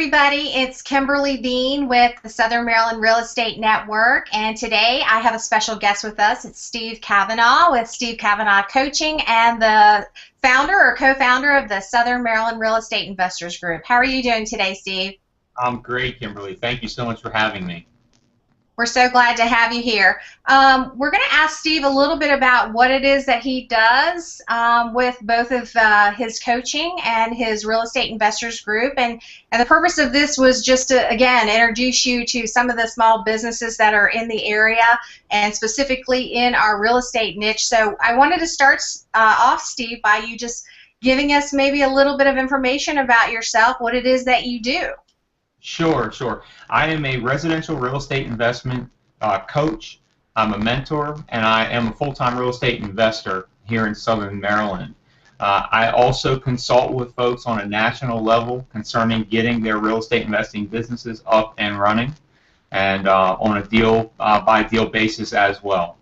everybody. It's Kimberly Bean with the Southern Maryland Real Estate Network, and today I have a special guest with us. It's Steve Cavanaugh with Steve Cavanaugh Coaching and the founder or co-founder of the Southern Maryland Real Estate Investors Group. How are you doing today, Steve? I'm great, Kimberly. Thank you so much for having me. We're so glad to have you here. We're going to ask Steve a little bit about what it is that he does with both of his coaching and his real estate investors group. And the purpose of this was just to, again, introduce you to some of the small businesses that are in the area and specifically in our real estate niche. So I wanted to start off, Steve, by you just giving us maybe a little bit of information about yourself, what it is that you do. Sure. I am a residential real estate investment coach. I'm a mentor, and I am a full-time real estate investor here in Southern Maryland. I also consult with folks on a national level concerning getting their real estate investing businesses up and running, and on a deal-by-deal basis as well.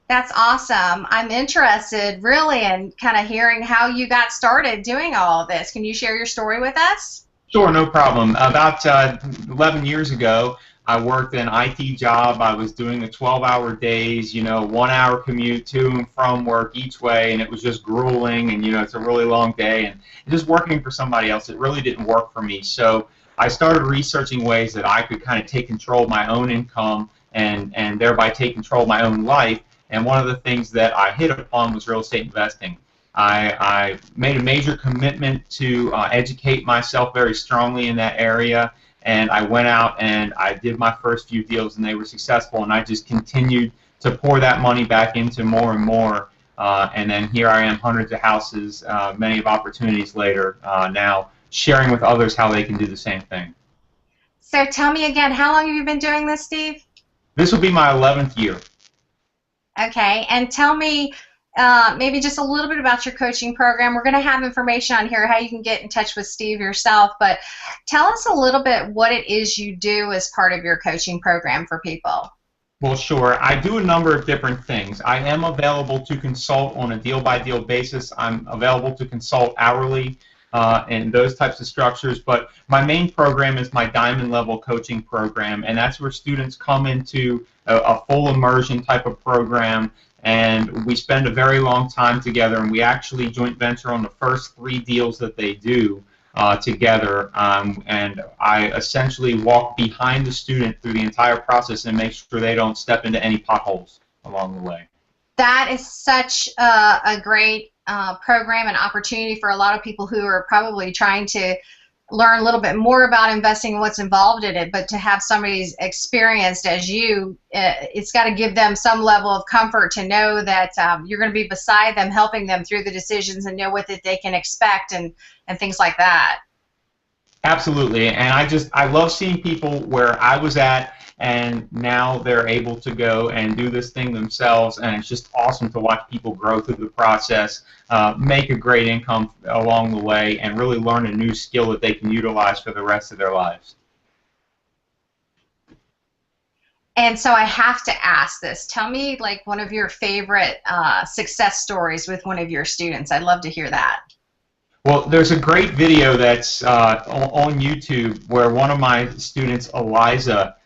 That's awesome. I'm interested really in kind of hearing how you got started doing all of this. Can you share your story with us? Sure, no problem. About 11 years ago, I worked an IT job. I was doing the 12-hour days, 1-hour commute to and from work each way, and it was just grueling, and, it's a really long day, and just working for somebody else, it really didn't work for me. So I started researching ways that I could kind of take control of my own income and thereby take control of my own life, and one of the things that I hit upon was real estate investing. I made a major commitment to educate myself very strongly in that area, and I went out and I did my first few deals, and they were successful, and I just continued to pour that money back into more and more, and then here I am, hundreds of houses, many of opportunities later, now sharing with others how they can do the same thing. So tell me again, how long have you been doing this, Steve? This will be my 11th year. Okay, and tell me maybe just a little bit about your coaching program. We're going to have information on here how you can get in touch with Steve yourself, but tell us a little bit what it is you do as part of your coaching program for people. Well, sure. I do a number of different things. I am available to consult on a deal-by-deal basis. I'm available to consult hourly and those types of structures, but my main program is my Diamond Level Coaching Program, and that's where students come into a full immersion type of program, and we spend a very long time together, and we actually joint venture on the first 3 deals that they do together, and I essentially walk behind the student through the entire process and make sure they don't step into any potholes along the way. That is such a great program and opportunity for a lot of people who are probably trying to learn a little bit more about investing and what's involved in it, but to have somebody as experienced as you, it's got to give them some level of comfort to know that you're going to be beside them, helping them through the decisions and know what that they can expect and things like that. Absolutely, and I love seeing people where I was at, and now they're able to go and do this thing themselves, and it's just awesome to watch people grow through the process, make a great income along the way, and really learn a new skill that they can utilize for the rest of their lives. And so I have to ask this. Tell me like one of your favorite success stories with one of your students. I'd love to hear that. Well, there's a great video that's on YouTube where one of my students, Eliza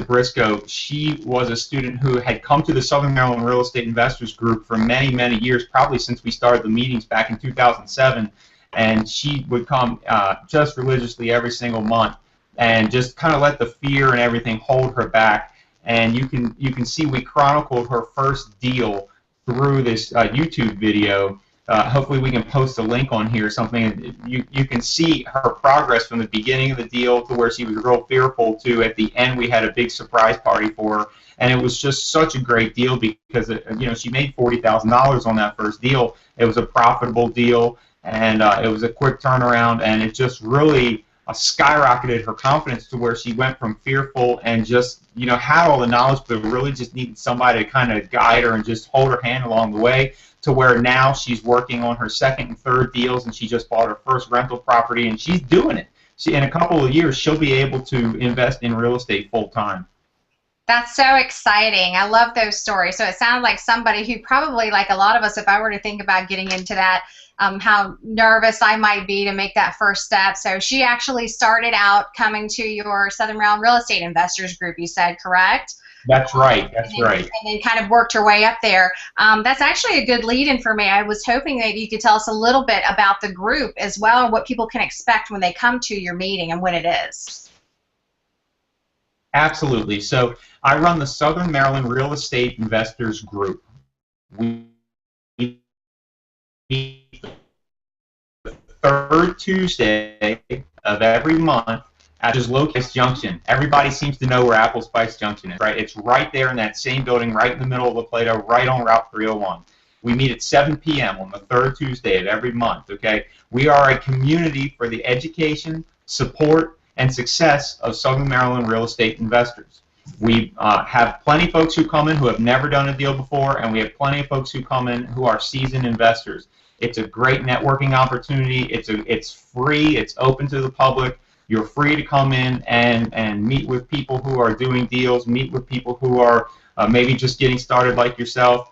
Briscoe, she was a student who had come to the Southern Maryland Real Estate Investors Group for many, many years, probably since we started the meetings back in 2007, and she would come just religiously every single month and just kind of let the fear and everything hold her back. And you can see we chronicled her first deal through this YouTube video. Hopefully we can post a link on here or something. You can see her progress from the beginning of the deal to where she was real fearful to at the end we had a big surprise party for her, and it was just such a great deal because she made $40,000 on that first deal. It was a profitable deal, and it was a quick turnaround, and it just really skyrocketed her confidence to where she went from fearful and just had all the knowledge but really just needed somebody to kind of guide her and just hold her hand along the way, to where now she's working on her second and third deals, and she just bought her first rental property, and she's doing it. In a couple of years, she'll be able to invest in real estate full time. That's so exciting. I love those stories. So it sounds like somebody who probably, like a lot of us, if I were to think about getting into that, how nervous I might be to make that first step. So she actually started out coming to your Southern Maryland Real Estate Investors Group, you said, correct? That's right. And That's then, right. and then kind of worked her way up there. That's actually a good lead in for me. I was hoping maybe you could tell us a little bit about the group as well, and what people can expect when they come to your meeting and what it is. Absolutely. So I run the Southern Maryland Real Estate Investors Group. We meet the third Tuesday of every month at this located Junction. Everybody seems to know where Apple Spice Junction is, right? It's right there in that same building, right in the middle of La Plata, right on Route 301. We meet at 7 p.m. on the third Tuesday of every month, okay? We are a community for the education, support, and success of Southern Maryland real estate investors. We have plenty of folks who come in who have never done a deal before, and we have plenty of folks who come in who are seasoned investors. It's a great networking opportunity. It's free. It's open to the public. You're free to come in and meet with people who are doing deals, meet with people who are maybe just getting started like yourself,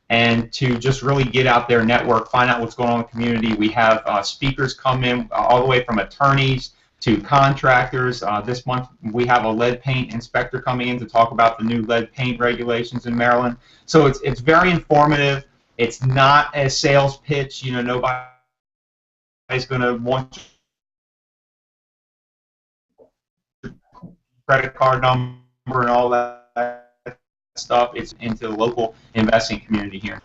and to just really get out there, network, find out what's going on in the community. We have speakers come in all the way from attorneys to contractors. This month we have a lead paint inspector coming in to talk about the new lead paint regulations in Maryland. So it's very informative. It's not a sales pitch. You know, nobody's going to want your credit card number and all that stuff. It's into the local investing community here.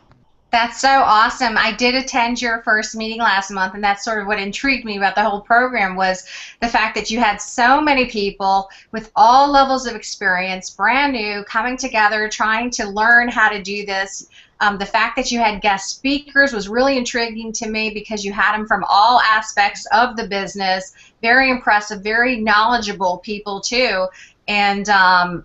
That's so awesome. I did attend your first meeting last month, and that's sort of what intrigued me about the whole program was the fact that you had so many people with all levels of experience, brand new, coming together, trying to learn how to do this. The fact that you had guest speakers was really intriguing to me because you had them from all aspects of the business. Very impressive, very knowledgeable people too. And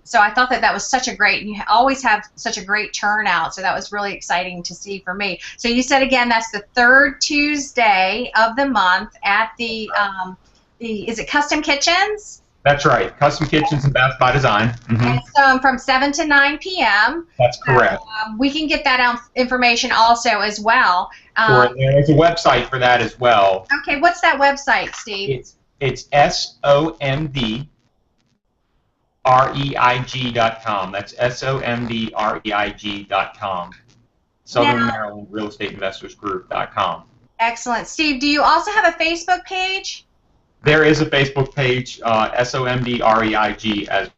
so I thought that that was such a great, you always have such a great turnout, so that was really exciting to see for me. So you said again, that's the third Tuesday of the month at is it Custom Kitchens? That's right. Custom Kitchens and Bath by Design. And so from 7 to 9 p.m. That's correct. We can get that information also as well. There's a website for that as well. Okay, what's that website, Steve? It's SOMDREIG.com. That's SOMDREIG.com. Southern Maryland Real Estate Investors Group.com. Excellent. Steve, do you also have a Facebook page? There is a Facebook page, SOMDREIG as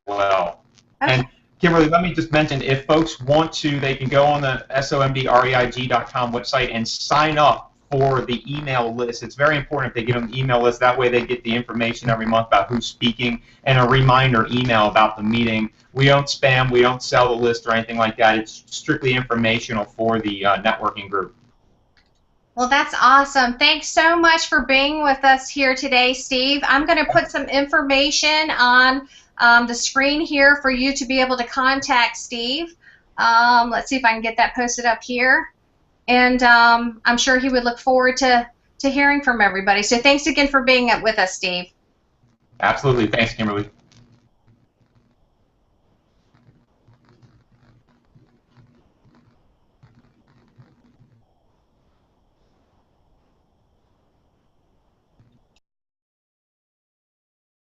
well. Okay. And Kimberly, let me just mention, if folks want to, they can go on the SOMDREIG.com website and sign up for the email list. It's very important if they get on the email list. That way they get the information every month about who's speaking and a reminder email about the meeting. We don't spam, we don't sell the list or anything like that. It's strictly informational for the networking group. Well, that's awesome. Thanks so much for being with us here today, Steve. I'm going to put some information on the screen here for you to be able to contact Steve. Let's see if I can get that posted up here. And I'm sure he would look forward to hearing from everybody. So thanks again for being with us, Steve. Absolutely. Thanks, Kimberly.